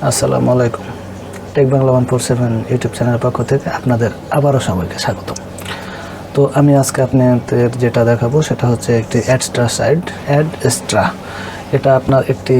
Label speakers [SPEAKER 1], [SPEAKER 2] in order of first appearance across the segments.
[SPEAKER 1] আসসালামু আলাইকুম। Take Bangla 147 YouTube চ্যানেলের পক্ষ থেকে আপনাদের আবারও সবাইকে স্বাগত। তো আমি আজকে আপনাদের যেটা দেখাবো সেটা হচ্ছে একটি অ্যাডস্ট্রা সাইট, অ্যাডস্ট্রা। এটা আপনার একটি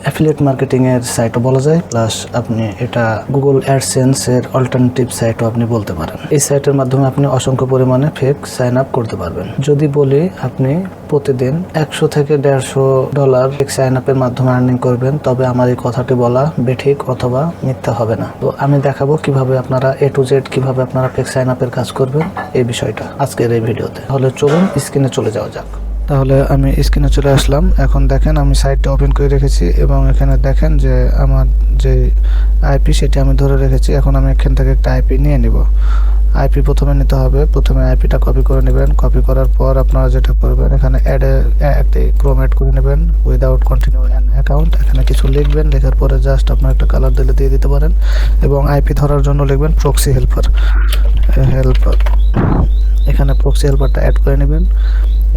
[SPEAKER 1] অ্যাফিলিয়েট মার্কেটিংয়ের সাইটও বলা যায়, প্লাস আপনি এটা গুগল অ্যাডসেন্সের অল্টারনেটিভ সাইটও আপনি বলতে পারেন। এই সাইটের মাধ্যমে আপনি অসংখ্য পরিমাণে ফেক সাইন আপ করতে পারবেন। যদি বলি আপনি প্রতিদিন 100 থেকে $150 ফেক সাইন আপের মাধ্যমে আর্নিং করবেন, তবে আমার এই কথাটি বলা বেঠিক অথবা মিথ্যা হবে না। তো আমি দেখাবো কিভাবে আপনারা A to Z কিভাবে আপনারা ফেক সাইন আপের কাজ করবেন এই বিষয়টা আজকের এই ভিডিওতে। তাহলে চলুন স্ক্রিনে চলে যাওয়া যাক। তাহলে আমি স্ক্রিনে চলে আসলাম। এখন দেখেন আমি সাইটটা ওপেন করে রেখেছি এবং এখানে দেখেন যে আমার যে আইপি সেটি আমি ধরে রেখেছি। এখন আমি এখান থেকে একটা আইপি নিয়ে নিব। আইপি প্রথমে নিতে হবে। প্রথমে আইপিটা কপি করে নেবেন। কপি করার পর আপনারা যেটা করবেন, এখানে একটি ক্রোম অ্যাড করে নেবেন উইদাউট কন্টিনিউ অ্যান অ্যাকাউন্ট। এখানে কিছু লিখবেন, লেখার পরে জাস্ট আপনার একটা কালার দিয়ে দিতে পারেন এবং আইপি ধরার জন্য লিখবেন প্রক্সি হেল্পার। এখানে প্রক্সি হেল্পারটা অ্যাড করে নেবেন।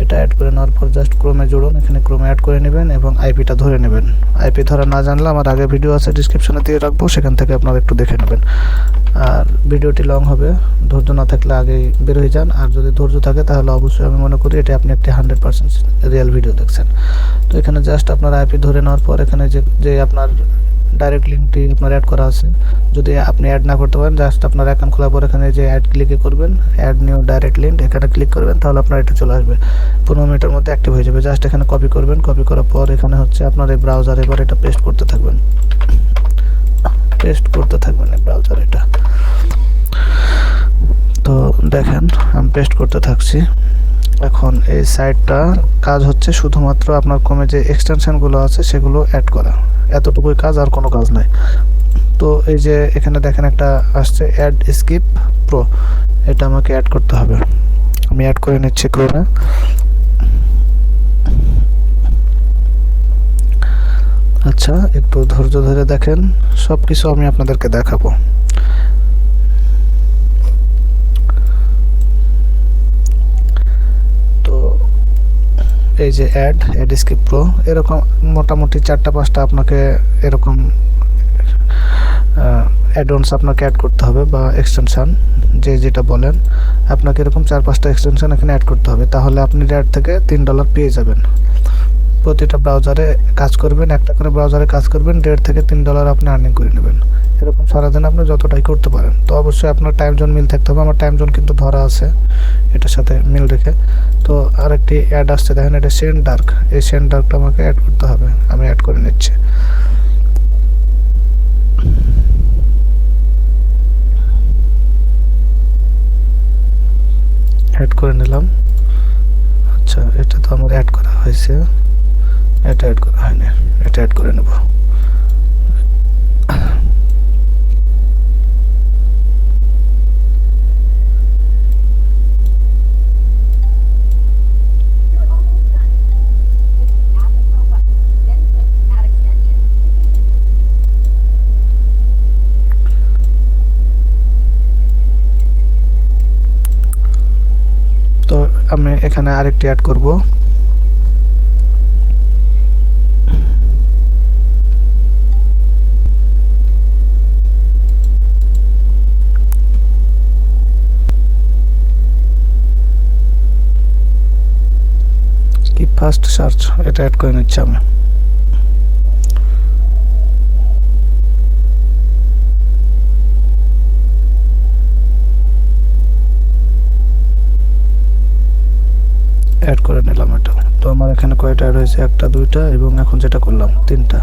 [SPEAKER 1] এটা অ্যাড করে নেওয়ার পর জাস্ট ক্রোমে জুড়ুন, এখানে ক্রোমে অ্যাড করে নেবেন এবং আইপিটা ধরে নেবেন। আইপি ধরা না জানলে আমার আগে ভিডিও আছে, ডিসক্রিপশনে দিয়ে রাখবো, সেখান থেকে আপনারা একটু দেখে নেবেন। আর ভিডিওটি লং হবে, ধৈর্য না থাকলে আগেই বের হয়ে যান। আর যদি ধৈর্য থাকে তাহলে অবশ্যই আমি মনে করি এটা আপনি একটি 100% রিয়েল ভিডিও দেখছেন। তো এখানে জাস্ট আপনার আইপি ধরে নেওয়ার পর এখানে যে আপনার ডাইরেক্ট লিঙ্কটি আপনার অ্যাড করা আছে, যদি আপনি অ্যাড না করতে পারেন জাস্ট আপনার অ্যাকাউন্ট খোলার পর এখানে যে অ্যাড ক্লিকে করবেন, অ্যাড নিউ ডাইরেক্ট লিঙ্ক, এখানে ক্লিক করবেন, তাহলে আপনার এটা চলে আসবে। 15 মিনিটের মধ্যে অ্যাক্টিভ হয়ে যাবে। জাস্ট এখানে কপি করবেন। কপি করার পর এখানে হচ্ছে আপনার এই ব্রাউজার, এবার এটা পেস্ট করতে থাকবেন এই ব্রাউজার এটা। তো দেখেন আমি পেস্ট করতে থাকছি। এখন এই সাইটটা কাজ হচ্ছে শুধুমাত্র আপনার কমে যে এক্সটেনশনগুলো আছে সেগুলো অ্যাড করা, এতটুকুই কাজ, আর কোনো কাজ নাই। তো এই যে এখানে দেখেন একটা আসছে অ্যাড স্কিপ প্রো, এটা আমাকে অ্যাড করতে হবে। আমি অ্যাড করে নিচ্ছি ক্রোমে। আচ্ছা, একটু ধৈর্য ধরে দেখেন, সব কিছু আমি আপনাদেরকে দেখাবো। তো এই যে অ্যাড স্কিপ প্রো, এরকম মোটামুটি 4-5টা আপনাকে এরকম অ্যাডঅনস আপনাকে অ্যাড করতে হবে, বা এক্সটেনশন যেটা বলেন, আপনাকে এরকম 4-5টা এক্সটেনশন এখানে অ্যাড করতে হবে। তাহলে আপনি $1.5 থেকে $3 পেয়ে যাবেন। প্রতিটা ব্রাউজারে কাজ করবেন, একটা করে ব্রাউজারে কাজ করবেন, $1.5 থেকে $3 আপনি আর্নিং করে নেবেন। এরকম সারাদিন আপনি যতটাই করতে পারেন। তো অবশ্যই আপনার টাইম জোন মিল থাকতে হবে। আমার টাইম জোন কিন্তু ধরা আছে এটার সাথে মিল রেখে। তো আরেকটি অ্যাড আসছে দেখেন, এটা সেন্ড ডার্ক। এই সেন্ড ডার্কটা আমাকে অ্যাড করতে হবে। আমি অ্যাড করে নিচ্ছি। অ্যাড করে নিলাম। আচ্ছা, এটা তো আমার অ্যাড করা হয়েছে, এটা অ্যাড করা হয়নি, এটা অ্যাড করে নেব। তো আমি এখানে আরেকটি অ্যাড করব। কি ফাস্ট সার্চ, এটা অ্যাড করে নিচ্ছি আমি। অ্যাড করে নিলাম এটা। তো আমার এখানে কয়টা অ্যাড হয়েছে, 1টা 2টা এবং এখন যেটা করলাম 3টা।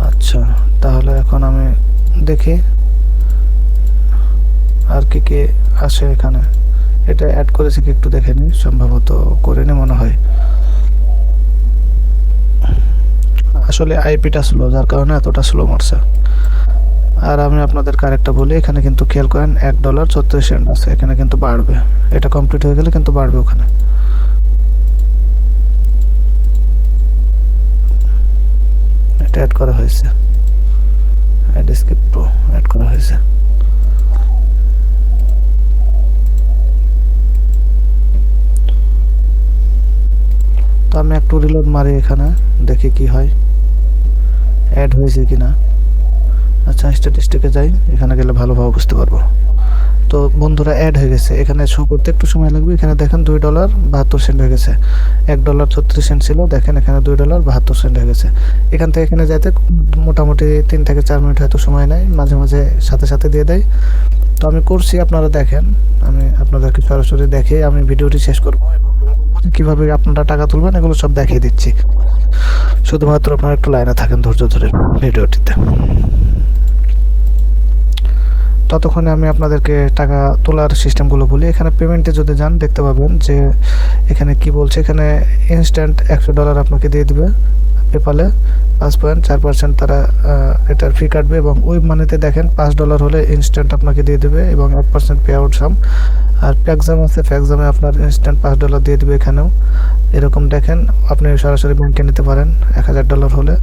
[SPEAKER 1] আচ্ছা, তাহলে এখন আমি দেখি আর কি আসে এখানে। এটা অ্যাড করেছি কি একটু দেখে নিই, সম্ভবত করিনি মনে হয়। আসলে আইপিটা স্লো, যার কারণে এতটা স্লো মারছে। আর আমি আপনাদেরকে আরেকটা বলি, এখানে কিন্তু খেয়াল করেন $1.34 আছে, এখানে কিন্তু বাড়বে। এটা কমপ্লিট হয়ে গেলে কিন্তু বাড়বে ওখানে। এটা অ্যাড করা হয়েছে, অ্যাড স্কিপ প্রো অ্যাড করা হয়েছে। তো আমি একটু রিলোড মারি, এখানে দেখি কি হয়, অ্যাড হয়েছে কিনা। আচ্ছা, স্ট্যাটিস্টিকে যাই, এখানে গেলে ভালোভাবে বুঝতে পারবো। তো বন্ধুরা অ্যাড হয়ে গেছে, এখানে শো করতে একটু সময় লাগবে। এখানে দেখেন $2.72 হয়ে গেছে। $1.36 ছিল, দেখেন এখানে $2.72 হয়ে গেছে। এখান থেকে এখানে যেতে মোটামুটি 3 থেকে 4 মিনিট হয়তো সময় নেয়, মাঝে মাঝে সাথে সাথে দিয়ে দেয়। তো আমি করছি, আপনারা দেখেন, আমি আপনাদেরকে সরাসরি দেখে আমি ভিডিওটি শেষ করবো এবং কীভাবে আপনারা টাকা তুলবেন এগুলো সব দেখিয়ে দিচ্ছি। শুধুমাত্র আপনারা একটু লাইনে থাকেন ধৈর্য ধরে ভিডিওটিতে। ততক্ষণে আমি আপনাদেরকে টাকা তোলার সিস্টেমগুলো বলি। এখানে পেমেন্টে যদি যান দেখতে পাবেন যে এখানে কি বলছে, এখানে ইনস্ট্যান্ট $100 আপনাকে দিয়ে দিবে পেপালে। 5.4% তারা এটার ফি কাটবে এবং ওয়েব মানিতে দেখেন $5 হলে ইনস্ট্যান্ট আপনাকে দিয়ে দেবে এবং 1% পে আউট সাম। আর প্যাকজাম আছে, প্যাকজামে আপনার ইনস্ট্যান্ট $5 দিয়ে দেবে এখানেও। এরকম দেখেন, আপনি সরাসরি ব্যাংকে নিতে পারেন $1000 হলে,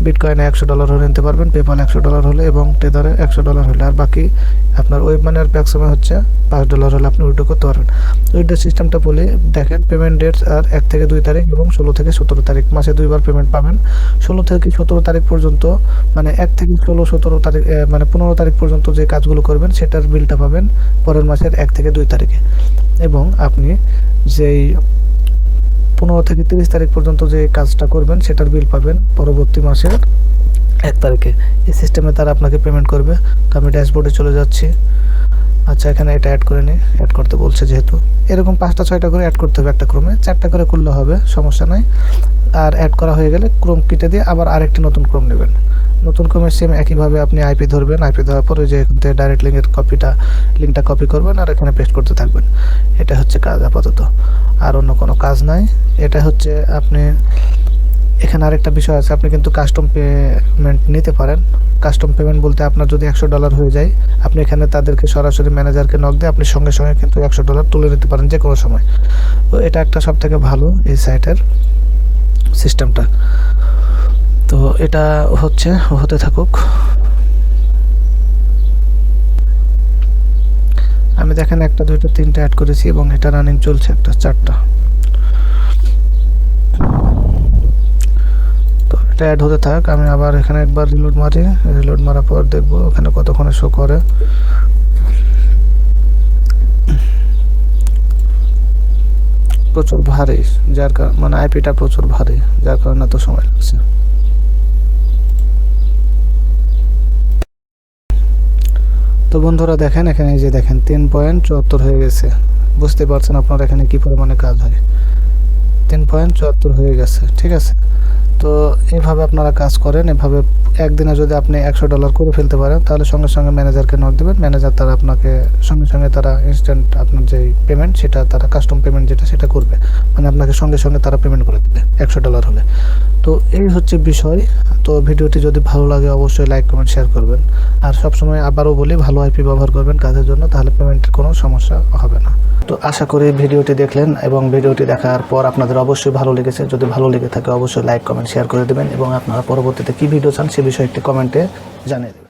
[SPEAKER 1] বিটকয়েনে $100 হলে নিতে পারবেন, পেপাল $100 হলে এবং টেদারে $100 হলে। আর বাকি আপনার ওয়েব মানি আর প্যাকজামে হচ্ছে $5 হলে আপনি উইথড্র করতে পারবেন। উইথড্র সিস্টেমটা বলি, দেখেন পেমেন্ট ডেটস আর 1 থেকে 2 তারিখ এবং 16 থেকে 17 তারিখ, মাসে 2 বার পেমেন্ট পাবেন। 16 থেকে 17 তারিখ পর্যন্ত, মানে 1 থেকে 17 তারিখ, মানে 15 তারিখ পর্যন্ত যে কাজগুলো করবেন সেটার বিলটা পাবেন পরের মাসের 1 থেকে 2 তারিখে। এবং আপনি যেই 15 থেকে 30 তারিখ পর্যন্ত যে কাজটা করবেন সেটার বিল পাবেন পরবর্তী মাসের 1 তারিখে। এই সিস্টেমে তারা আপনাকে পেমেন্ট করবে। তো আমি ড্যাশবোর্ডে চলে যাচ্ছি। আচ্ছা, এখানে এটা অ্যাড করে নিই, অ্যাড করতে বলছে যেহেতু। এরকম 5টা 6টা করে অ্যাড করতে হবে একটা ক্রমে, 4টা করে করলে হবে, সমস্যা নাই। আর অ্যাড করা হয়ে গেলে ক্রম কেটে দিয়ে আবার আরেকটি নতুন ক্রম নেবেন। নতুন ক্রমের সেম একইভাবে আপনি আইপি ধরবেন, আইপি ধরার পরে যে এখান থেকে ডাইরেক্ট লিঙ্কটা কপি করবেন আর এখানে পেস্ট করতে থাকবেন। এটা হচ্ছে কাজ আপাতত, আর অন্য কোনো কাজ নাই। এটা হচ্ছে আপনি, এখানে আরেকটা বিষয় আছে, আপনি কিন্তু কাস্টম পেমেন্ট নিতে পারেন। কাস্টম পেমেন্ট বলতে আপনার যদি $100 হয়ে যায়, আপনি এখানে তাদেরকে সরাসরি ম্যানেজারকে নক দিয়ে আপনি সঙ্গে সঙ্গে কিন্তু $100 তুলে নিতে পারেন যে কোনো সময়। তো এটা একটা সব থেকে ভালো এই সাইটের সিস্টেমটা। তো এটা হতে থাকুক। আমি দেখেন 1টা 2টা 3টা অ্যাড করেছি এবং এটা রানিং চলছে, একটা 4টা। তো এটা অ্যাড হতে থাক, আমি আবার এখানে একবার রিলোড মারি, রিলোড মারার পর দেখবো ওখানে কতক্ষণে শো করে। প্রচুর ভারী, যার কারণে মানে আইপিটা প্রচুর ভারী, যার কারণে এত সময় লাগছে। তো বন্ধুরা দেখেন, এখানে এই যে দেখেন 3.74 হয়ে গেছে। বুঝতে পারছেন আপনারা এখানে কি পরিমাণে কাজ হয়। 3.74 হয়ে গেছে, ঠিক আছে। তো এইভাবে আপনারা কাজ করেন। এভাবে একদিনে যদি আপনি $100 করে ফেলতে পারেন তাহলে সঙ্গে সঙ্গে ম্যানেজারকে নক দেবেন, ম্যানেজার তারা আপনাকে সঙ্গে সঙ্গে তারা ইনস্ট্যান্ট আপনার যে পেমেন্ট সেটা তারা কাস্টম পেমেন্ট যেটা সেটা করবে, মানে আপনাকে সঙ্গে সঙ্গে তারা পেমেন্ট করে দেবে $100 হলে। তো এই হচ্ছে বিষয়। তো ভিডিওটি যদি ভালো লাগে অবশ্যই লাইক কমেন্ট শেয়ার করবেন। আর সবসময় আবারও বলি, ভালো আইপি ব্যবহার করবেন কাজের জন্য, তাহলে পেমেন্টের কোনো সমস্যা হবে না। তো আশা করি ভিডিওটি দেখলেন এবং ভিডিওটি দেখার পর আপনাদের অবশ্যই ভালো লেগেছে। যদি ভালো লেগে থাকে অবশ্যই লাইক কমেন্ট শেয়ার করে দেবেন এবং আপনারা পরবর্তীতে কী ভিডিও চান সে বিষয়ে একটি কমেন্টে জানিয়ে দেবেন।